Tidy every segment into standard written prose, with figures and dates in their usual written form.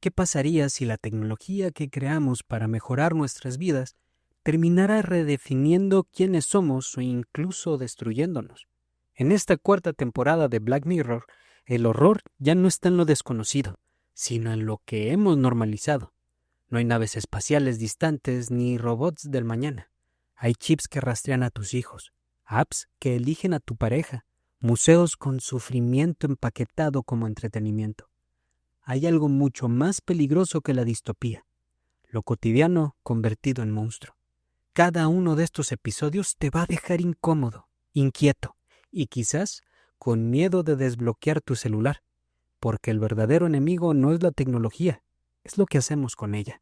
¿Qué pasaría si la tecnología que creamos para mejorar nuestras vidas terminara redefiniendo quiénes somos o incluso destruyéndonos? En esta cuarta temporada de Black Mirror, el horror ya no está en lo desconocido, sino en lo que hemos normalizado. No hay naves espaciales distantes ni robots del mañana. Hay chips que rastrean a tus hijos, apps que eligen a tu pareja, museos con sufrimiento empaquetado como entretenimiento. Hay algo mucho más peligroso que la distopía, lo cotidiano convertido en monstruo. Cada uno de estos episodios te va a dejar incómodo, inquieto y quizás con miedo de desbloquear tu celular, porque el verdadero enemigo no es la tecnología, es lo que hacemos con ella.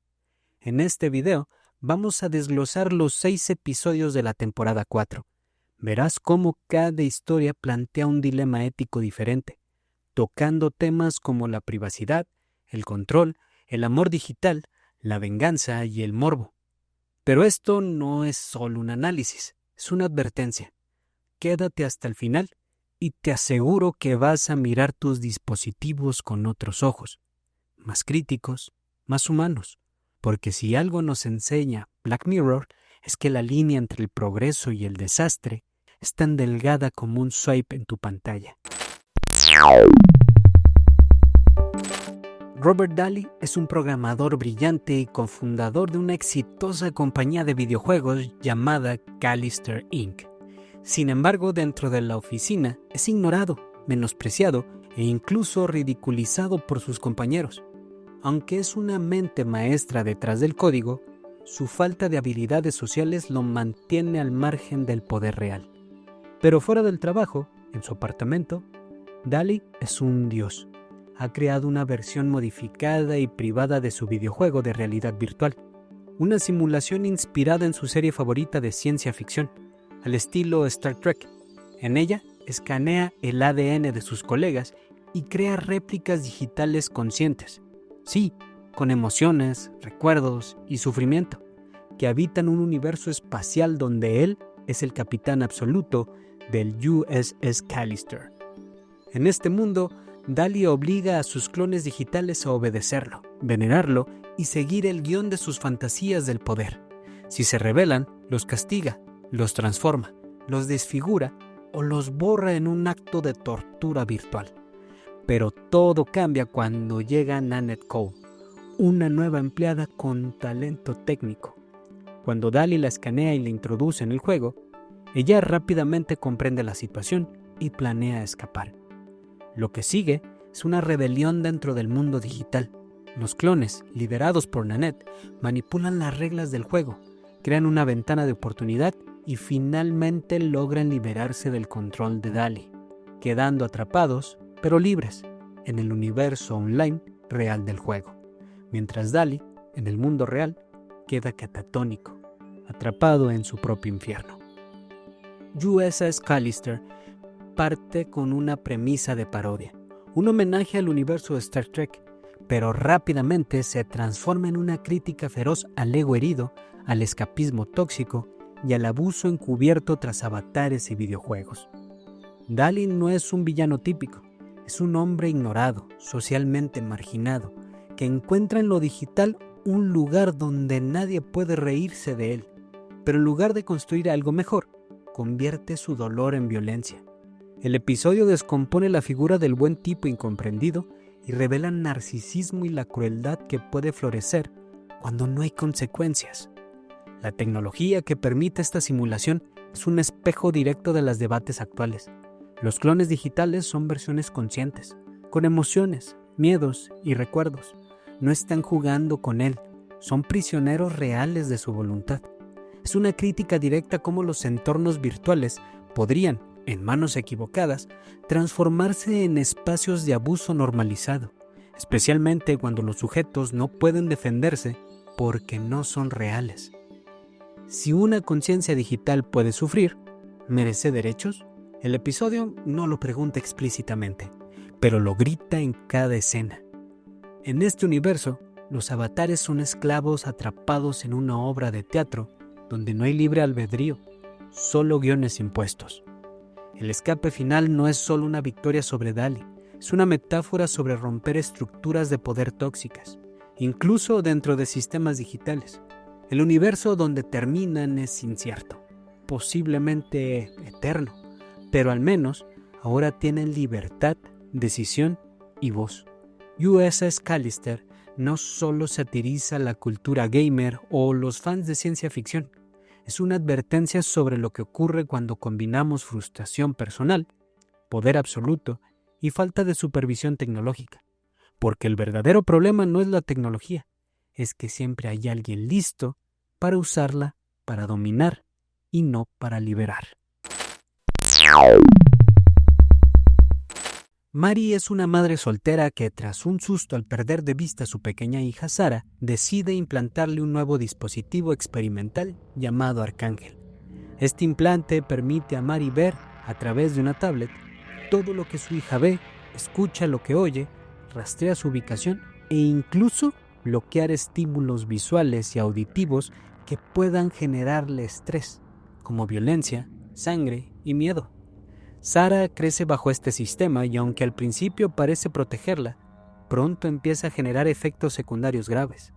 En este video vamos a desglosar los 6 episodios de la temporada 4. Verás cómo cada historia plantea un dilema ético diferente, tocando temas como la privacidad, el control, el amor digital, la venganza y el morbo. Pero esto no es solo un análisis, es una advertencia. Quédate hasta el final y te aseguro que vas a mirar tus dispositivos con otros ojos, más críticos, más humanos, porque si algo nos enseña Black Mirror es que la línea entre el progreso y el desastre es tan delgada como un swipe en tu pantalla. Robert Daly es un programador brillante y cofundador de una exitosa compañía de videojuegos llamada Callister Inc. Sin embargo, dentro de la oficina es ignorado, menospreciado e incluso ridiculizado por sus compañeros. Aunque es una mente maestra detrás del código, su falta de habilidades sociales lo mantiene al margen del poder real. Pero fuera del trabajo, en su apartamento, Daly es un dios. Ha creado una versión modificada y privada de su videojuego de realidad virtual, una simulación inspirada en su serie favorita de ciencia ficción, al estilo Star Trek. En ella, escanea el ADN de sus colegas y crea réplicas digitales conscientes, sí, con emociones, recuerdos y sufrimiento, que habitan un universo espacial donde él es el capitán absoluto del USS Callister. En este mundo, Daly obliga a sus clones digitales a obedecerlo, venerarlo y seguir el guión de sus fantasías del poder. Si se rebelan, los castiga, los transforma, los desfigura o los borra en un acto de tortura virtual. Pero todo cambia cuando llega Nanette Cole, una nueva empleada con talento técnico. Cuando Daly la escanea y la introduce en el juego, ella rápidamente comprende la situación y planea escapar. Lo que sigue es una rebelión dentro del mundo digital. Los clones, liderados por Nanette, manipulan las reglas del juego, crean una ventana de oportunidad y finalmente logran liberarse del control de Daly, quedando atrapados, pero libres, en el universo online real del juego. Mientras Daly, en el mundo real, queda catatónico, atrapado en su propio infierno. USS Callister parte con una premisa de parodia, un homenaje al universo de Star Trek, pero rápidamente se transforma en una crítica feroz al ego herido, al escapismo tóxico y al abuso encubierto tras avatares y videojuegos. Daly no es un villano típico, es un hombre ignorado, socialmente marginado, que encuentra en lo digital un lugar donde nadie puede reírse de él, pero en lugar de construir algo mejor, convierte su dolor en violencia. El episodio descompone la figura del buen tipo incomprendido y revela el narcisismo y la crueldad que puede florecer cuando no hay consecuencias. La tecnología que permite esta simulación es un espejo directo de los debates actuales. Los clones digitales son versiones conscientes, con emociones, miedos y recuerdos. No están jugando con él, son prisioneros reales de su voluntad. Es una crítica directa a cómo los entornos virtuales podrían, en manos equivocadas, transformarse en espacios de abuso normalizado, especialmente cuando los sujetos no pueden defenderse porque no son reales. Si una conciencia digital puede sufrir, ¿merece derechos? El episodio no lo pregunta explícitamente, pero lo grita en cada escena. En este universo, los avatares son esclavos atrapados en una obra de teatro donde no hay libre albedrío, solo guiones impuestos. El escape final no es solo una victoria sobre Daly, es una metáfora sobre romper estructuras de poder tóxicas. incluso dentro de sistemas digitales. El universo donde terminan es incierto, posiblemente eterno, pero al menos ahora tienen libertad, decisión y voz. USS Callister no solo satiriza la cultura gamer o los fans de ciencia ficción, es una advertencia sobre lo que ocurre cuando combinamos frustración personal, poder absoluto y falta de supervisión tecnológica. Porque el verdadero problema no es la tecnología, es que siempre hay alguien listo para usarla, para dominar y no para liberar. Mari es una madre soltera que, tras un susto al perder de vista a su pequeña hija Sara, decide implantarle un nuevo dispositivo experimental llamado Arcángel. Este implante permite a Mari ver, a través de una tablet, todo lo que su hija ve, escucha lo que oye, rastrea su ubicación e incluso bloquear estímulos visuales y auditivos que puedan generarle estrés, como violencia, sangre y miedo. Sara crece bajo este sistema y aunque al principio parece protegerla, pronto empieza a generar efectos secundarios graves.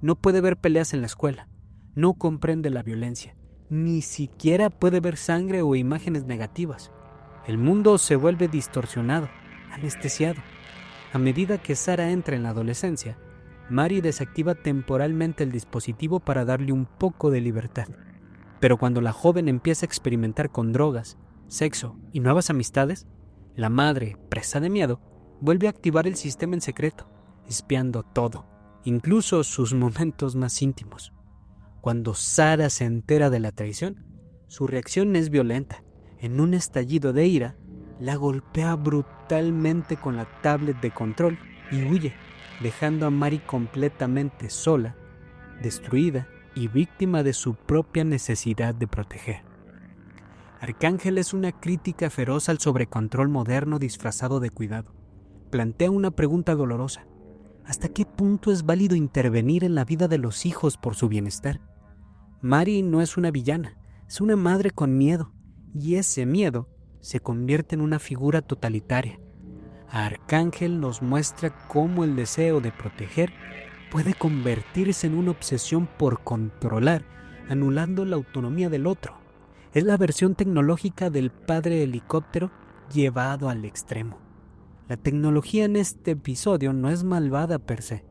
No puede ver peleas en la escuela, no comprende la violencia, ni siquiera puede ver sangre o imágenes negativas. El mundo se vuelve distorsionado, anestesiado. A medida que Sara entra en la adolescencia, Mari desactiva temporalmente el dispositivo para darle un poco de libertad. Pero cuando la joven empieza a experimentar con drogas, sexo y nuevas amistades, la madre, presa de miedo, vuelve a activar el sistema en secreto, espiando todo, incluso sus momentos más íntimos. Cuando Sara se entera de la traición, su reacción es violenta. En un estallido de ira, la golpea brutalmente con la tablet de control y huye, dejando a Mari completamente sola, destruida y víctima de su propia necesidad de proteger. Arcángel es una crítica feroz al sobrecontrol moderno disfrazado de cuidado. Plantea una pregunta dolorosa. ¿Hasta qué punto es válido intervenir en la vida de los hijos por su bienestar? Mari no es una villana, es una madre con miedo, y ese miedo se convierte en una figura totalitaria. Arcángel nos muestra cómo el deseo de proteger puede convertirse en una obsesión por controlar, anulando la autonomía del otro. Es la versión tecnológica del padre helicóptero llevado al extremo. La tecnología en este episodio no es malvada per se.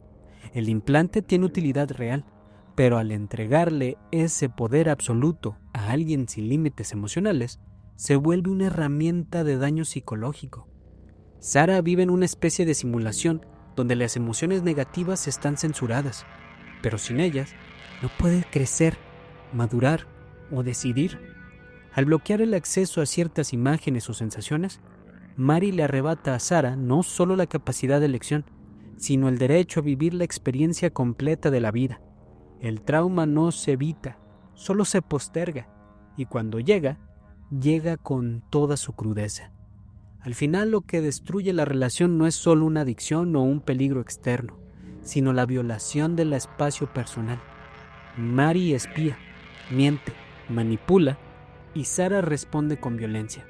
El implante tiene utilidad real, pero al entregarle ese poder absoluto a alguien sin límites emocionales, se vuelve una herramienta de daño psicológico. Sara vive en una especie de simulación donde las emociones negativas están censuradas, pero sin ellas no puede crecer, madurar o decidir. Al bloquear el acceso a ciertas imágenes o sensaciones, Mari le arrebata a Sara no solo la capacidad de elección, sino el derecho a vivir la experiencia completa de la vida. El trauma no se evita, solo se posterga, y cuando llega con toda su crudeza. Al final, lo que destruye la relación no es solo una adicción o un peligro externo, sino la violación del espacio personal. Mari espía, miente, manipula, y Sara responde con violencia.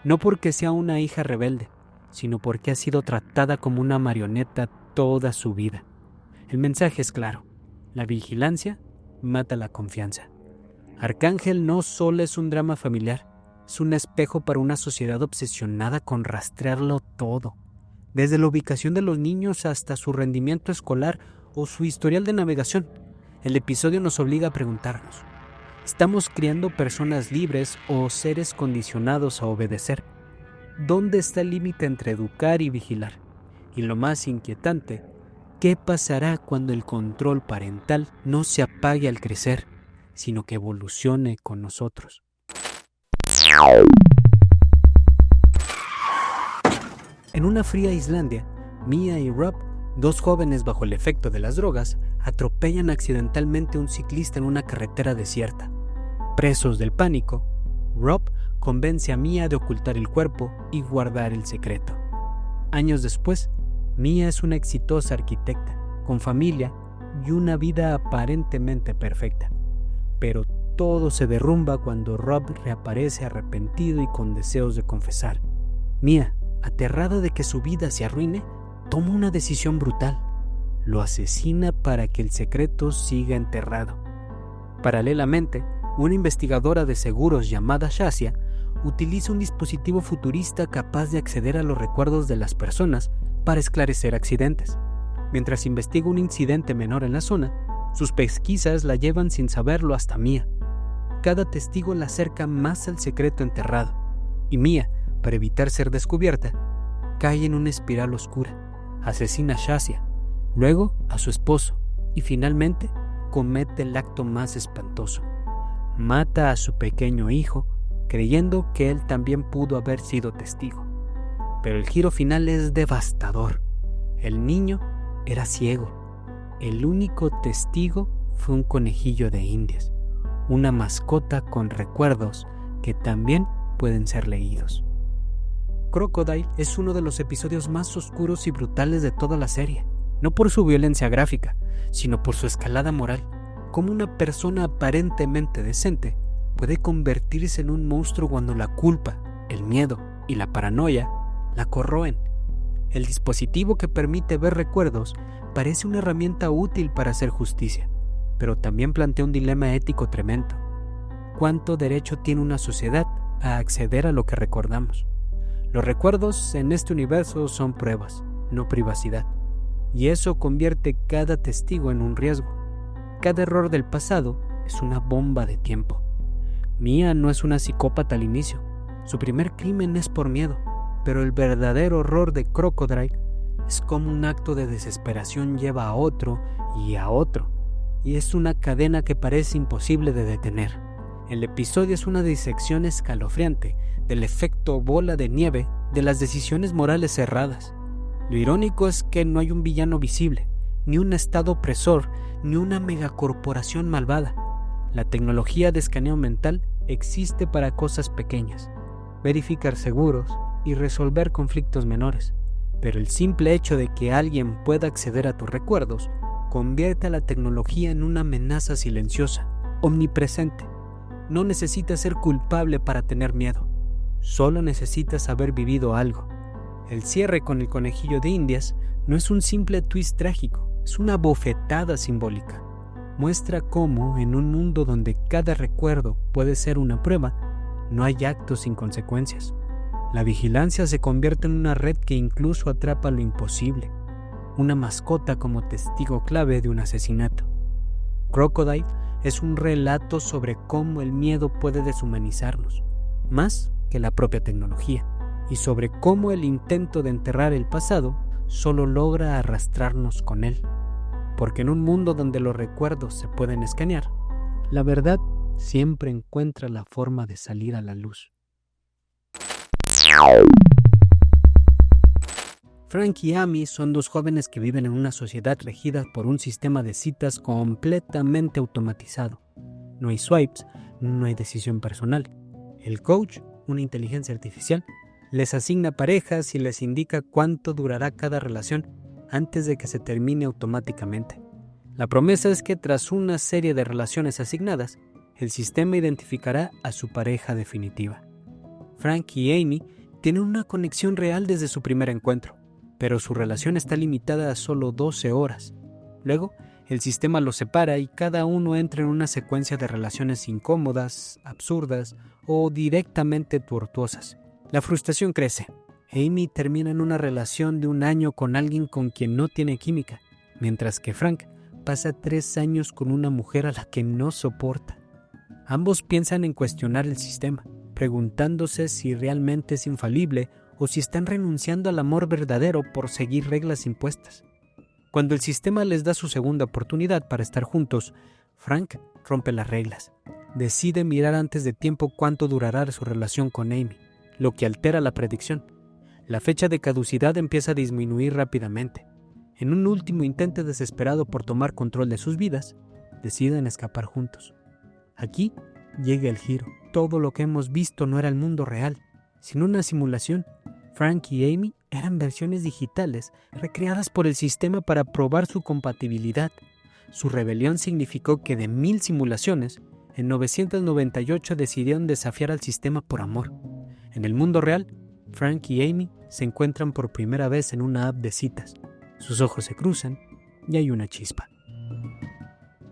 No porque sea una hija rebelde, sino porque ha sido tratada como una marioneta toda su vida. El mensaje es claro: la vigilancia mata la confianza. Arcángel no solo es un drama familiar, es un espejo para una sociedad obsesionada con rastrearlo todo, desde la ubicación de los niños hasta su rendimiento escolar o su historial de navegación. El episodio nos obliga a preguntarnos: ¿estamos criando personas libres o seres condicionados a obedecer? ¿Dónde está el límite entre educar y vigilar? Y lo más inquietante, ¿qué pasará cuando el control parental no se apague al crecer, sino que evolucione con nosotros? En una fría Islandia, Mia y Rob, dos jóvenes bajo el efecto de las drogas, atropellan accidentalmente a un ciclista en una carretera desierta. Presos del pánico, Rob convence a Mia de ocultar el cuerpo y guardar el secreto. Años después, Mia es una exitosa arquitecta, con familia y una vida aparentemente perfecta. Pero todo se derrumba cuando Rob reaparece arrepentido y con deseos de confesar. Mia, aterrada de que su vida se arruine, toma una decisión brutal. lo asesina para que el secreto siga enterrado. Paralelamente, una investigadora de seguros llamada Shasia utiliza un dispositivo futurista capaz de acceder a los recuerdos de las personas para esclarecer accidentes. Mientras investiga un incidente menor en la zona, sus pesquisas la llevan sin saberlo hasta Mia. Cada testigo la acerca más al secreto enterrado, y Mia, para evitar ser descubierta, cae en una espiral oscura, asesina a Shasia, luego a su esposo y finalmente comete el acto más espantoso. Mata a su pequeño hijo, creyendo que él también pudo haber sido testigo. Pero el giro final es devastador. El niño era ciego. El único testigo fue un conejillo de Indias, una mascota con recuerdos que también pueden ser leídos. Crocodile es uno de los episodios más oscuros y brutales de toda la serie, no por su violencia gráfica, sino por su escalada moral. Cómo una persona aparentemente decente puede convertirse en un monstruo cuando la culpa, el miedo y la paranoia la corroen. El dispositivo que permite ver recuerdos parece una herramienta útil para hacer justicia, pero también plantea un dilema ético tremendo. ¿Cuánto derecho tiene una sociedad a acceder a lo que recordamos? Los recuerdos en este universo son pruebas, no privacidad, y eso convierte cada testigo en un riesgo. Cada error del pasado es una bomba de tiempo. Mia no es una psicópata al inicio. Su primer crimen es por miedo, pero el verdadero horror de Crocodile es como un acto de desesperación lleva a otro, y es una cadena que parece imposible de detener. El episodio es una disección escalofriante del efecto bola de nieve de las decisiones morales erradas. Lo irónico es que no hay un villano visible, ni un estado opresor, ni una megacorporación malvada. La tecnología de escaneo mental existe para cosas pequeñas, verificar seguros y resolver conflictos menores, pero el simple hecho de que alguien pueda acceder a tus recuerdos convierte a la tecnología en una amenaza silenciosa, omnipresente. No necesitas ser culpable para tener miedo, solo necesitas haber vivido algo. El cierre con el conejillo de Indias no es un simple twist trágico, es una bofetada simbólica. Muestra cómo, en un mundo donde cada recuerdo puede ser una prueba, no hay actos sin consecuencias. La vigilancia se convierte en una red que incluso atrapa lo imposible, una mascota como testigo clave de un asesinato. Crocodile es un relato sobre cómo el miedo puede deshumanizarnos, más que la propia tecnología, y sobre cómo el intento de enterrar el pasado solo logra arrastrarnos con él. Porque en un mundo donde los recuerdos se pueden escanear, la verdad siempre encuentra la forma de salir a la luz. Frank y Amy son dos jóvenes que viven en una sociedad regida por un sistema de citas completamente automatizado. No hay swipes, no hay decisión personal. El coach, una inteligencia artificial, les asigna parejas y les indica cuánto durará cada relación antes de que se termine automáticamente. La promesa es que tras una serie de relaciones asignadas, el sistema identificará a su pareja definitiva. Frank y Amy tienen una conexión real desde su primer encuentro, pero su relación está limitada a solo 12 horas. Luego, el sistema los separa y cada uno entra en una secuencia de relaciones incómodas, absurdas o directamente tortuosas. La frustración crece. Amy termina en una relación de 1 año con alguien con quien no tiene química, mientras que Frank pasa 3 años con una mujer a la que no soporta. Ambos piensan en cuestionar el sistema, preguntándose si realmente es infalible o si están renunciando al amor verdadero por seguir reglas impuestas. Cuando el sistema les da su segunda oportunidad para estar juntos, Frank rompe las reglas. Decide mirar antes de tiempo cuánto durará su relación con Amy, lo que altera la predicción. La fecha de caducidad empieza a disminuir rápidamente. En un último intento desesperado por tomar control de sus vidas, deciden escapar juntos. Aquí llega el giro. Todo lo que hemos visto no era el mundo real, sino una simulación. Frank y Amy eran versiones digitales recreadas por el sistema para probar su compatibilidad. Su rebelión significó que de 1000 simulaciones, en 998 decidieron desafiar al sistema por amor. En el mundo real, Frank y Amy se encuentran por primera vez en una app de citas. Sus ojos se cruzan y hay una chispa.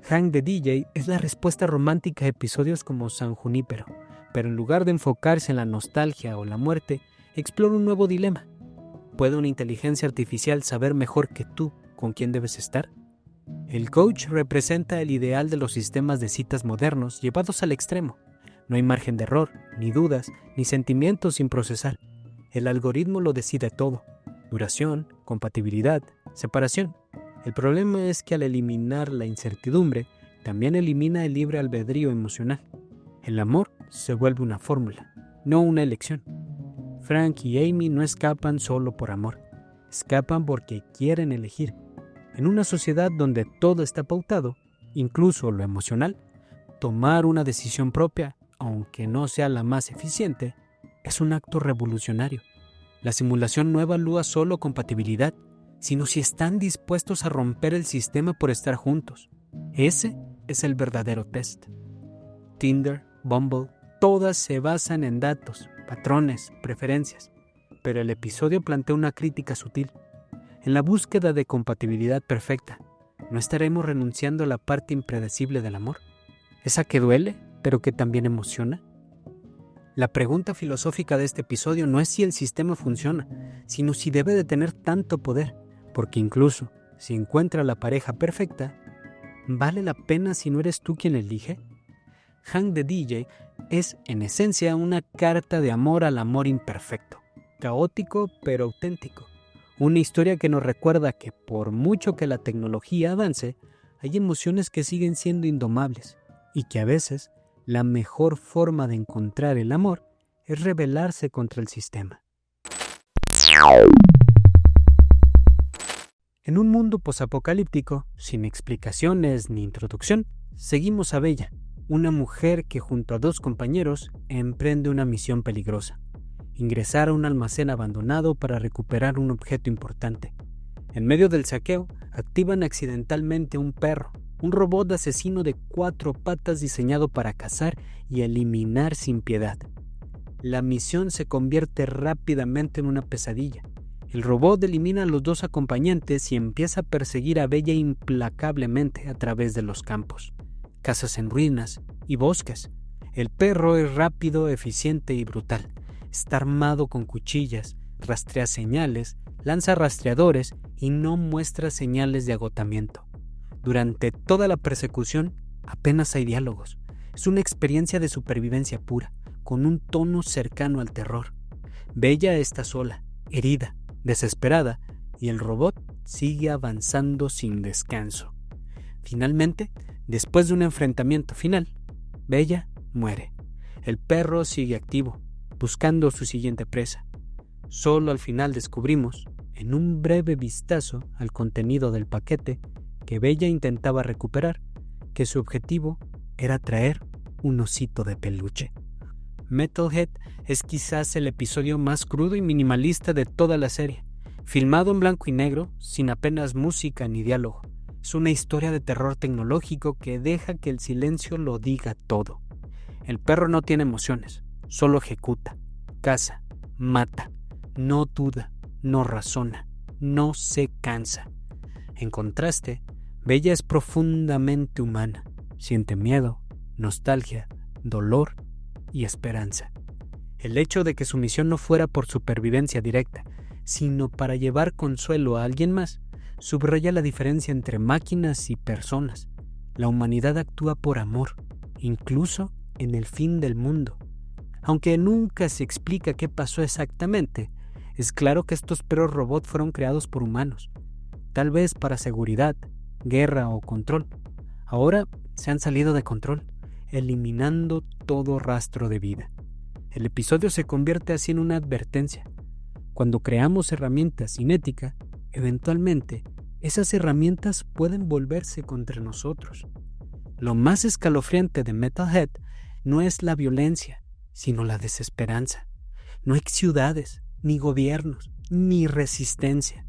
Hank the DJ es la respuesta romántica a episodios como San Junípero, pero en lugar de enfocarse en la nostalgia o la muerte, explora un nuevo dilema. ¿Puede una inteligencia artificial saber mejor que tú con quién debes estar? El coach representa el ideal de los sistemas de citas modernos llevados al extremo. No hay margen de error, ni dudas, ni sentimientos sin procesar. El algoritmo lo decide todo: duración, compatibilidad, separación. El problema es que al eliminar la incertidumbre, también elimina el libre albedrío emocional. El amor se vuelve una fórmula, no una elección. Frank y Amy no escapan solo por amor, escapan porque quieren elegir. En una sociedad donde todo está pautado, incluso lo emocional, tomar una decisión propia, aunque no sea la más eficiente, es un acto revolucionario. La simulación no evalúa solo compatibilidad, sino si están dispuestos a romper el sistema por estar juntos. Ese es el verdadero test. Tinder, Bumble, todas se basan en datos, patrones, preferencias. Pero el episodio plantea una crítica sutil. En la búsqueda de compatibilidad perfecta, ¿no estaremos renunciando a la parte impredecible del amor? Esa que duele, pero que también emociona. La pregunta filosófica de este episodio no es si el sistema funciona, sino si debe de tener tanto poder, porque incluso si encuentra la pareja perfecta, ¿vale la pena si no eres tú quien elige? Hank the DJ es, en esencia, una carta de amor al amor imperfecto, caótico pero auténtico. Una historia que nos recuerda que por mucho que la tecnología avance, hay emociones que siguen siendo indomables y que a veces la mejor forma de encontrar el amor es rebelarse contra el sistema. En un mundo posapocalíptico, sin explicaciones ni introducción, seguimos a Bella, una mujer que junto a 2 compañeros emprende una misión peligrosa: ingresar a un almacén abandonado para recuperar un objeto importante. En medio del saqueo, activan accidentalmente un perro, un robot asesino de 4 patas diseñado para cazar y eliminar sin piedad. La misión se convierte rápidamente en una pesadilla. El robot elimina a los 2 acompañantes y empieza a perseguir a Bella implacablemente a través de los campos, casas en ruinas y bosques. El perro es rápido, eficiente y brutal. Está armado con cuchillas, rastrea señales, lanza rastreadores y no muestra señales de agotamiento. Durante toda la persecución apenas hay diálogos. Es una experiencia de supervivencia pura, con un tono cercano al terror. Bella está sola, herida, desesperada, y el robot sigue avanzando sin descanso. Finalmente, después de un enfrentamiento final, Bella muere. El perro sigue activo, buscando su siguiente presa. Solo al final descubrimos, en un breve vistazo al contenido del paquete que Bella intentaba recuperar, que su objetivo era traer un osito de peluche. Metalhead es quizás el episodio más crudo y minimalista de toda la serie, filmado en blanco y negro, sin apenas música ni diálogo. Es una historia de terror tecnológico que deja que el silencio lo diga todo. El perro no tiene emociones, solo ejecuta, caza, mata, no duda, no razona, no se cansa. En contraste, Bella es profundamente humana, siente miedo, nostalgia, dolor y esperanza. El hecho de que su misión no fuera por supervivencia directa, sino para llevar consuelo a alguien más, subraya la diferencia entre máquinas y personas. La humanidad actúa por amor, incluso en el fin del mundo. Aunque nunca se explica qué pasó exactamente, es claro que estos perros robots fueron creados por humanos, tal vez para seguridad, guerra o control. Ahora se han salido de control, eliminando todo rastro de vida. El episodio se convierte así en una advertencia. Cuando creamos herramientas sin ética, eventualmente esas herramientas pueden volverse contra nosotros. Lo más escalofriante de Metalhead no es la violencia, sino la desesperanza. No hay ciudades, ni gobiernos, ni resistencia.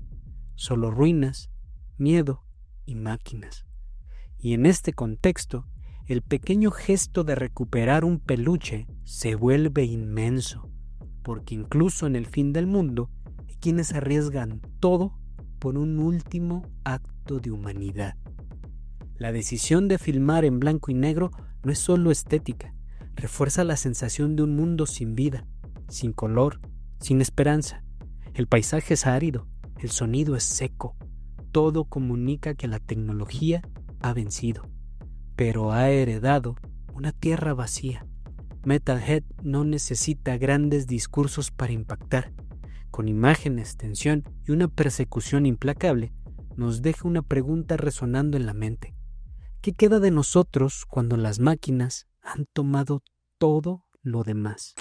Solo ruinas, miedo y máquinas. Y en este contexto, el pequeño gesto de recuperar un peluche se vuelve inmenso, porque incluso en el fin del mundo hay quienes arriesgan todo por un último acto acto de humanidad. La decisión de filmar en blanco y negro no es solo estética, refuerza la sensación de un mundo sin vida, sin color, sin esperanza. El paisaje es árido, el sonido es seco, todo comunica que la tecnología ha vencido, pero ha heredado una tierra vacía. Metalhead no necesita grandes discursos para impactar. Con imágenes, tensión y una persecución implacable, nos deja una pregunta resonando en la mente. ¿Qué queda de nosotros cuando las máquinas han tomado todo lo demás?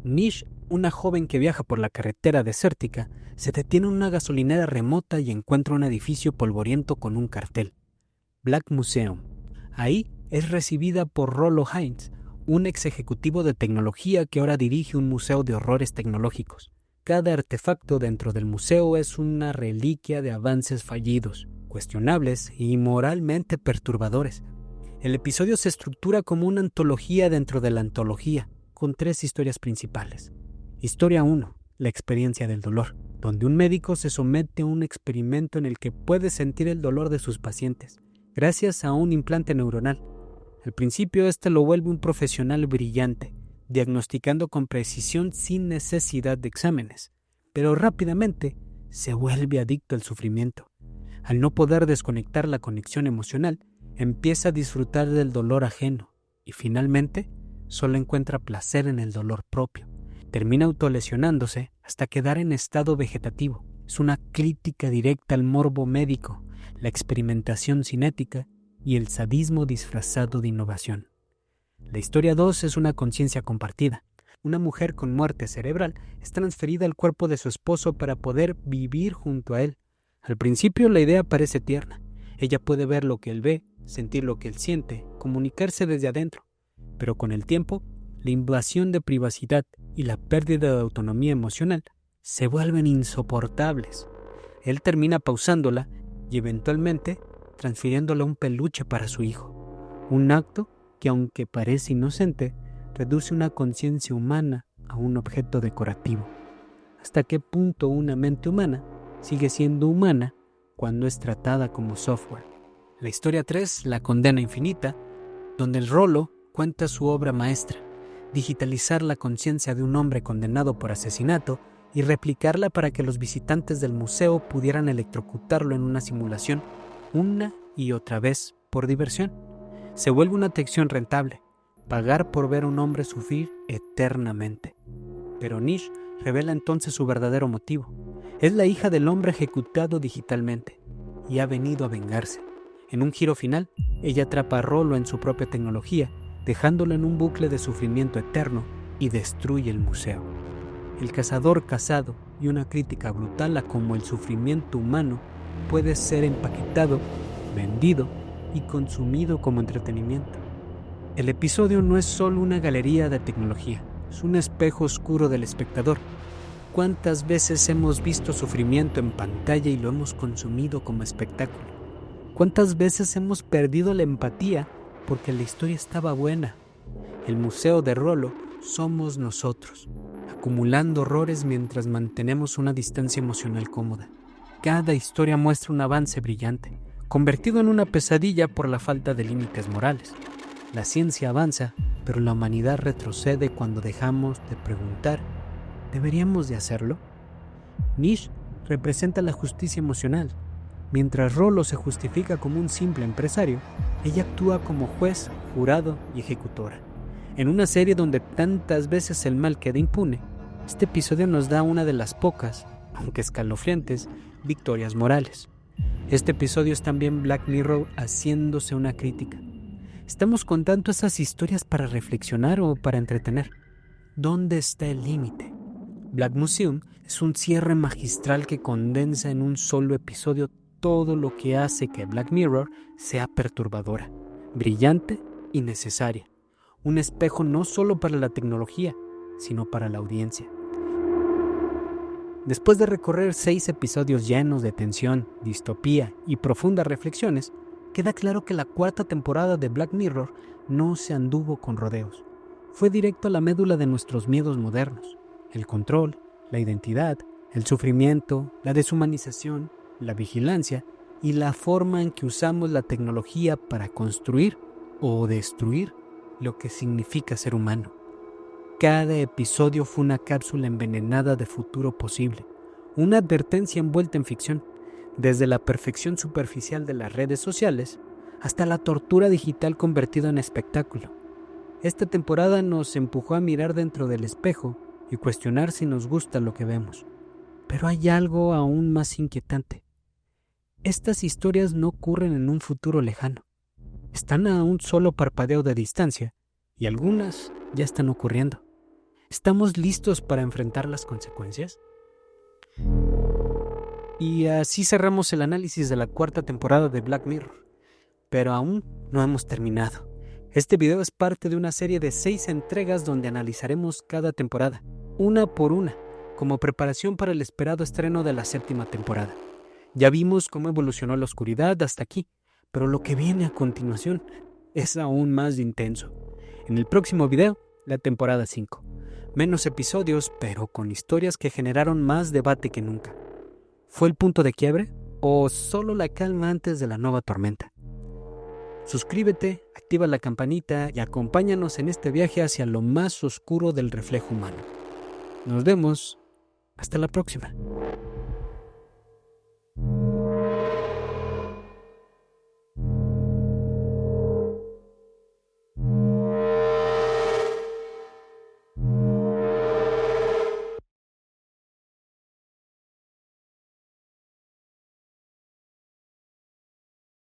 Nish, una joven que viaja por la carretera desértica, se detiene en una gasolinera remota y encuentra un edificio polvoriento con un cartel: Black Museum. Ahí es recibida por Rollo Hines, un ex ejecutivo de tecnología que ahora dirige un museo de horrores tecnológicos. Cada artefacto dentro del museo es una reliquia de avances fallidos, cuestionables y moralmente perturbadores. El episodio se estructura como una antología dentro de la antología, con 3 historias principales. Historia 1, la experiencia del dolor, donde un médico se somete a un experimento en el que puede sentir el dolor de sus pacientes, gracias a un implante neuronal. Al principio, este lo vuelve un profesional brillante, diagnosticando con precisión sin necesidad de exámenes, pero rápidamente se vuelve adicto al sufrimiento. Al no poder desconectar la conexión emocional, empieza a disfrutar del dolor ajeno y finalmente solo encuentra placer en el dolor propio. Termina autolesionándose hasta quedar en estado vegetativo. Es una crítica directa al morbo médico, la experimentación sin ética y el sadismo disfrazado de innovación. La historia 2 es una conciencia compartida. Una mujer con muerte cerebral es transferida al cuerpo de su esposo para poder vivir junto a él. Al principio la idea parece tierna. Ella puede ver lo que él ve, sentir lo que él siente, comunicarse desde adentro. Pero con el tiempo, la invasión de privacidad y la pérdida de autonomía emocional se vuelven insoportables. Él termina pausándola y eventualmente transfiriéndola a un peluche para su hijo. Un acto que, aunque parece inocente, reduce una conciencia humana a un objeto decorativo. ¿Hasta qué punto una mente humana sigue siendo humana cuando es tratada como software? La historia 3, la condena infinita, donde el Rollo cuenta su obra maestra: digitalizar la conciencia de un hombre condenado por asesinato y replicarla para que los visitantes del museo pudieran electrocutarlo en una simulación una y otra vez por diversión. Se vuelve una atracción rentable, pagar por ver a un hombre sufrir eternamente. Pero Nish revela entonces su verdadero motivo. Es la hija del hombre ejecutado digitalmente y ha venido a vengarse. En un giro final, ella atrapa a Rollo en su propia tecnología, dejándolo en un bucle de sufrimiento eterno y destruye el museo. El cazador cazado y una crítica brutal a cómo el sufrimiento humano puede ser empaquetado, vendido y consumido como entretenimiento. El episodio no es solo una galería de tecnología, es un espejo oscuro del espectador. ¿Cuántas veces hemos visto sufrimiento en pantalla y lo hemos consumido como espectáculo? ¿Cuántas veces hemos perdido la empatía porque la historia estaba buena? El museo de Rollo somos nosotros, acumulando horrores mientras mantenemos una distancia emocional cómoda. Cada historia muestra un avance brillante, convertido en una pesadilla por la falta de límites morales. La ciencia avanza, pero la humanidad retrocede cuando dejamos de preguntar: ¿deberíamos de hacerlo? Nish representa la justicia emocional. Mientras Rollo se justifica como un simple empresario, ella actúa como juez, jurado y ejecutora. En una serie donde tantas veces el mal queda impune, este episodio nos da una de las pocas, aunque escalofriantes, victorias morales. Este episodio es también Black Mirror haciéndose una crítica. ¿Estamos contando esas historias para reflexionar o para entretener? ¿Dónde está el límite? Black Museum es un cierre magistral que condensa en un solo episodio todo lo que hace que Black Mirror sea perturbadora, brillante y necesaria. Un espejo no solo para la tecnología, sino para la audiencia. Después de recorrer 6 episodios llenos de tensión, distopía y profundas reflexiones, queda claro que la 4ª temporada de Black Mirror no se anduvo con rodeos. Fue directo a la médula de nuestros miedos modernos: el control, la identidad, El sufrimiento, la deshumanización, la vigilancia y la forma en que usamos la tecnología para construir o destruir lo que significa ser humano. Cada episodio fue una cápsula envenenada de futuro posible, una advertencia envuelta en ficción, desde la perfección superficial de las redes sociales hasta la tortura digital convertida en espectáculo. Esta temporada nos empujó a mirar dentro del espejo y cuestionar si nos gusta lo que vemos. Pero hay algo aún más inquietante. Estas historias no ocurren en un futuro lejano. Están a un solo parpadeo de distancia y algunas ya están ocurriendo. ¿Estamos listos para enfrentar las consecuencias? Y así cerramos el análisis de la 4ª temporada de Black Mirror. Pero aún no hemos terminado. Este video es parte de una serie de 6 entregas donde analizaremos cada temporada, una por una, como preparación para el esperado estreno de la 7ª temporada. Ya vimos cómo evolucionó la oscuridad hasta aquí, pero lo que viene a continuación es aún más intenso. En el próximo video, la temporada 5. Menos episodios, pero con historias que generaron más debate que nunca. ¿Fue el punto de quiebre o solo la calma antes de la nueva tormenta? Suscríbete, activa la campanita y acompáñanos en este viaje hacia lo más oscuro del reflejo humano. Nos vemos. Hasta la próxima.